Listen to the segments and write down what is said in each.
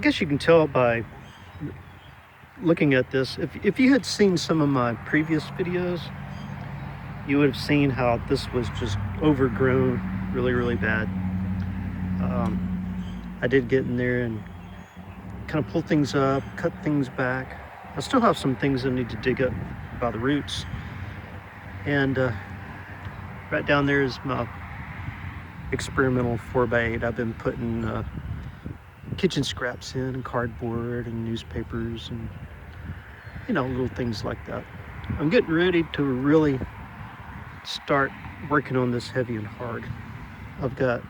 I guess you can tell by looking at this. If you had seen some of my previous videos, you would have seen how this was just overgrown really, really bad. I did get in there and kind of pull things up, cut things back. I still have some things I need to dig up by the roots. And right down there is my experimental 4x8. I've been putting kitchen scraps in, and cardboard and newspapers and, you know, little things like that. I'm getting ready to really start working on this heavy and hard. I've got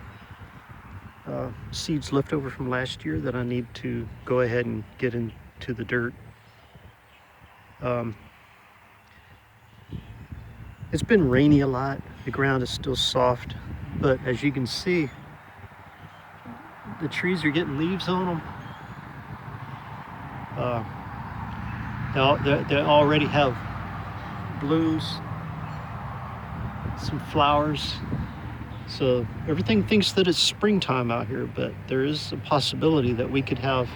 seeds left over from last year that I need to go ahead and get into the dirt. It's been rainy a lot. The ground is still soft, but as you can see, the trees are getting leaves on them. They already have blooms, some flowers. So everything thinks that it's springtime out here, but there is a possibility that we could have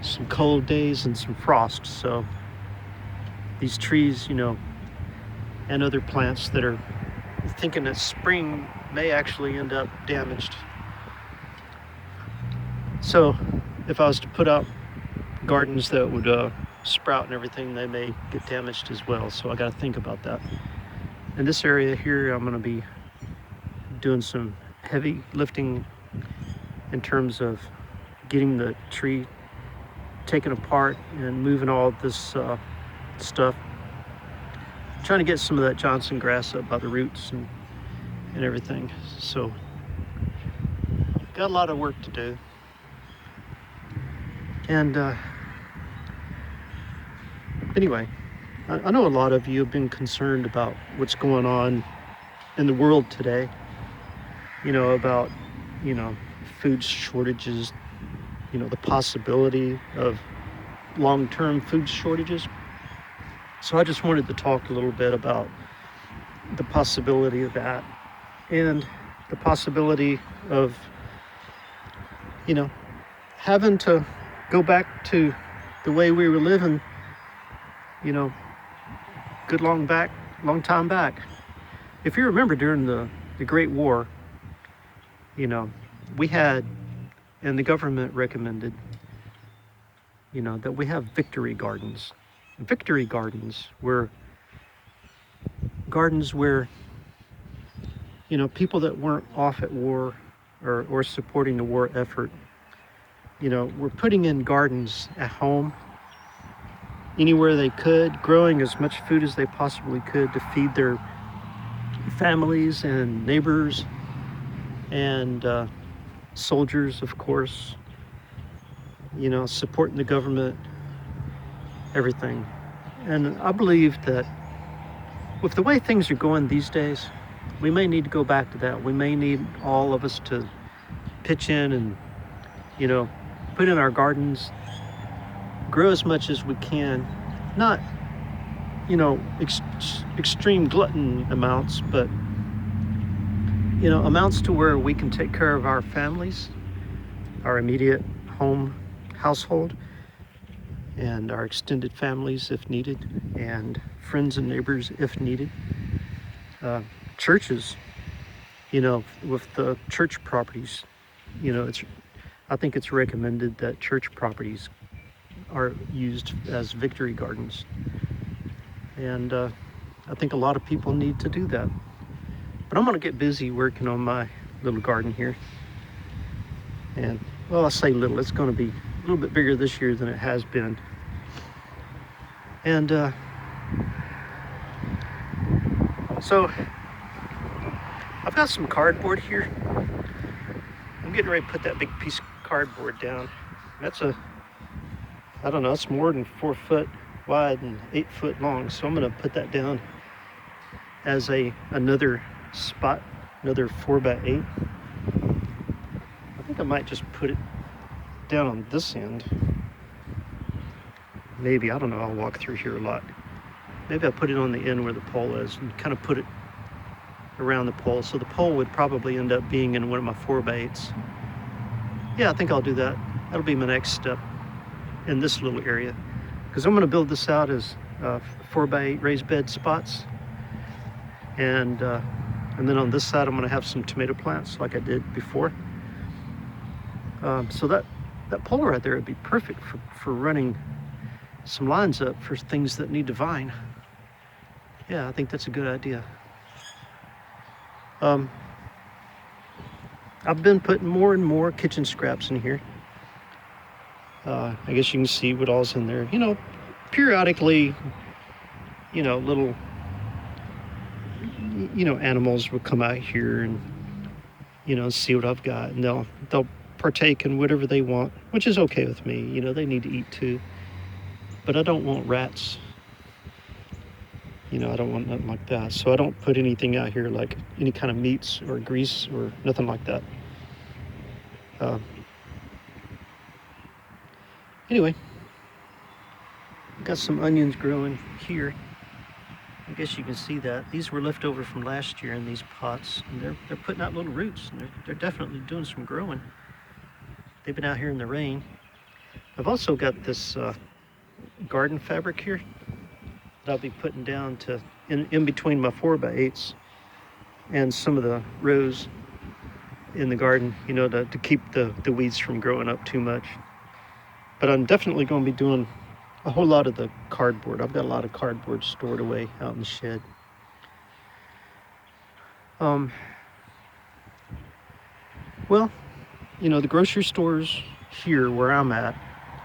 some cold days and some frost. So these trees, you know, and other plants that are thinking that spring may actually end up damaged. So if I was to put out gardens that would sprout and everything, they may get damaged as well. So I got to think about that. In this area here, I'm going to be doing some heavy lifting in terms of getting the tree taken apart and moving all this stuff. Trying to get some of that Johnson grass up by the roots and everything. So got a lot of work to do. And anyway, I know a lot of you have been concerned about what's going on in the world today. You know, about, you know, food shortages, you know, the possibility of long-term food shortages. So I just wanted to talk a little bit about the possibility of that and the possibility of, you know, having to go back to the way we were living, you know, long time back. If you remember during the Great War, you know, we had, and the government recommended, you know, that we have victory gardens. Victory gardens were gardens where, you know, people that weren't off at war or supporting the war effort, you know, were putting in gardens at home, anywhere they could, growing as much food as they possibly could to feed their families and neighbors and soldiers, of course, you know, supporting the government, everything. And I believe that with the way things are going these days, we may need to go back to that. We may need all of us to pitch in and, you know, put in our gardens, grow as much as we can, not, you know, extreme glutton amounts, but, you know, amounts to where we can take care of our families, our immediate household, and our extended families if needed, and friends and neighbors if needed. Churches, you know, with the church properties, you know, I think it's recommended that church properties are used as victory gardens. And I think a lot of people need to do that. But I'm gonna get busy working on my little garden here. And, well, I say little, it's gonna be a little bit bigger this year than it has been. And so I've got some cardboard here. I'm getting ready to put that big piece of cardboard down. That's I don't know, it's more than 4 foot wide and 8 foot long. So I'm gonna put that down as another spot, another 4x8. I think I might just put it down on this end. Maybe, I don't know, I'll walk through here a lot. Maybe I'll put it on the end where the pole is and kind of put it around the pole. So the pole would probably end up being in one of my 4x8s. Yeah, I think I'll do that. That'll be my next step in this little area, because I'm going to build this out as 4x8 raised bed spots, and then on this side I'm going to have some tomato plants like I did before. So that pole right there would be perfect for running some lines up for things that need to vine. Yeah, I think that's a good idea. I've been putting more and more kitchen scraps in here. I guess you can see what all's in there. You know, periodically, you know, little, you know, animals will come out here and, you know, see what I've got, and they'll partake in whatever they want, which is okay with me. You know, they need to eat too. But I don't want rats. You know, I don't want nothing like that. So I don't put anything out here like any kind of meats or grease or nothing like that. Anyway, got some onions growing here. I guess you can see that. These were left over from last year in these pots, and they're putting out little roots, and they're definitely doing some growing. They've been out here in the rain. I've also got this garden fabric here that I'll be putting down to in between my 4x8s and some of the rows in the garden, you know, to keep the weeds from growing up too much. But I'm definitely going to be doing a whole lot of the cardboard. I've got a lot of cardboard stored away out in the shed. Well, you know, the grocery stores here where I'm at,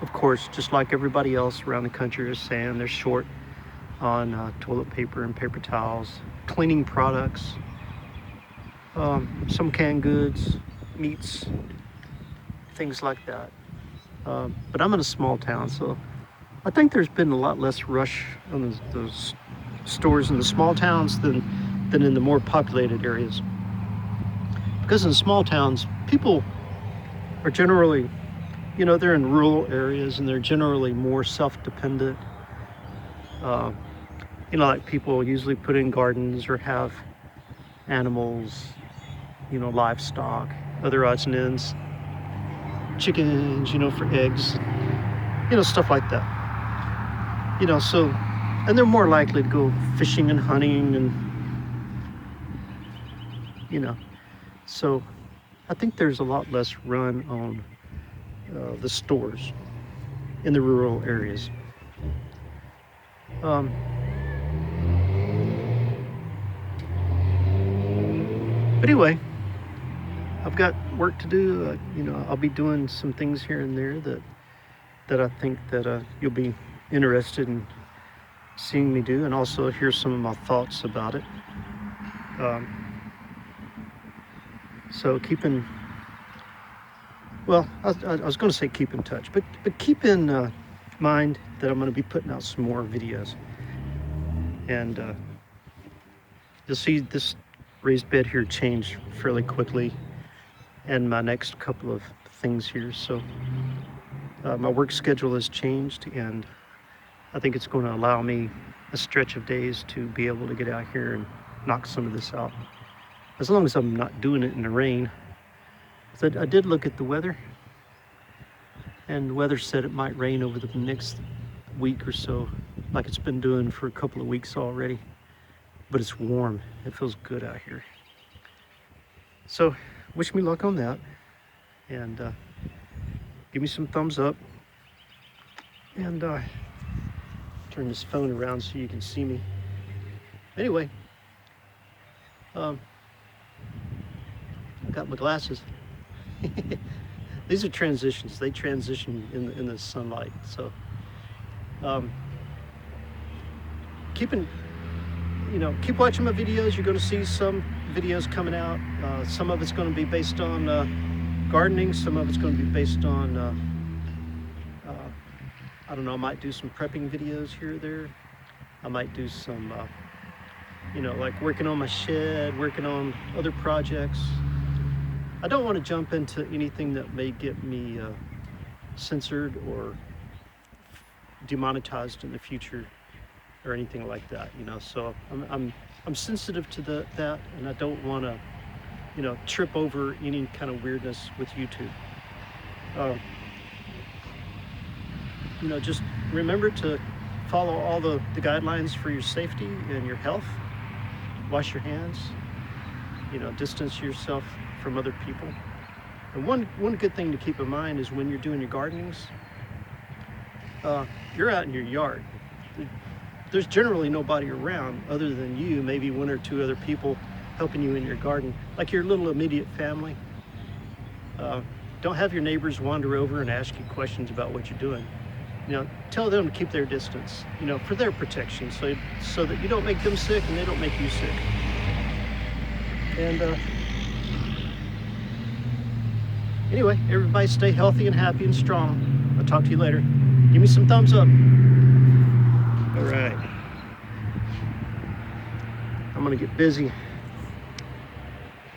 of course, just like everybody else around the country is saying, they're short on toilet paper and paper towels, cleaning products, some canned goods, meats, things like that. But I'm in a small town, so I think there's been a lot less rush on those stores in the small towns than in the more populated areas. Because in small towns, people are generally, you know, they're in rural areas and they're generally more self-dependent. You know, like people usually put in gardens or have animals, you know, livestock, other odds and ends, chickens, you know, for eggs, you know, stuff like that. You know, so, and they're more likely to go fishing and hunting and, you know, so I think there's a lot less run on the stores in the rural areas. But anyway, I've got work to do. You know, I'll be doing some things here and there that I think that you'll be interested in seeing me do, and also hear some of my thoughts about it. So well, I was going to say keep in touch, but keep in mind that I'm going to be putting out some more videos, and you'll see this raised bed here change fairly quickly, and my next couple of things here. So my work schedule has changed, and I think it's going to allow me a stretch of days to be able to get out here and knock some of this out, as long as I'm not doing it in the rain. So I did look at the weather, and the weather said it might rain over the next week or so, like it's been doing for a couple of weeks already. But it's warm. It feels good out here. So wish me luck on that, and give me some thumbs up, and turn this phone around so you can see me. Anyway, I got my glasses. These are transitions. They transition in the sunlight. So keep watching my videos. You're going to see some videos coming out. Some of it's going to be based on gardening. Some of it's going to be based on I don't know, I might do some prepping videos here or there. I might do some you know, like working on my shed, working on other projects. I don't want to jump into anything that may get me censored or demonetized in the future or anything like that, you know. So I'm sensitive to that, and I don't want to, you know, trip over any kind of weirdness with YouTube. just remember to follow all the guidelines for your safety and your health. Wash your hands, distance yourself from other people. And one good thing to keep in mind is when you're doing your gardenings, you're out in your yard. There's generally nobody around other than you, maybe one or two other people helping you in your garden, like your little immediate family. Don't have your neighbors wander over and ask you questions about what you're doing. Tell them to keep their distance, for their protection, so that you don't make them sick and they don't make you sick. And anyway, everybody stay healthy and happy and strong. I'll talk to you later. Give me some thumbs up. All right. I'm gonna get busy.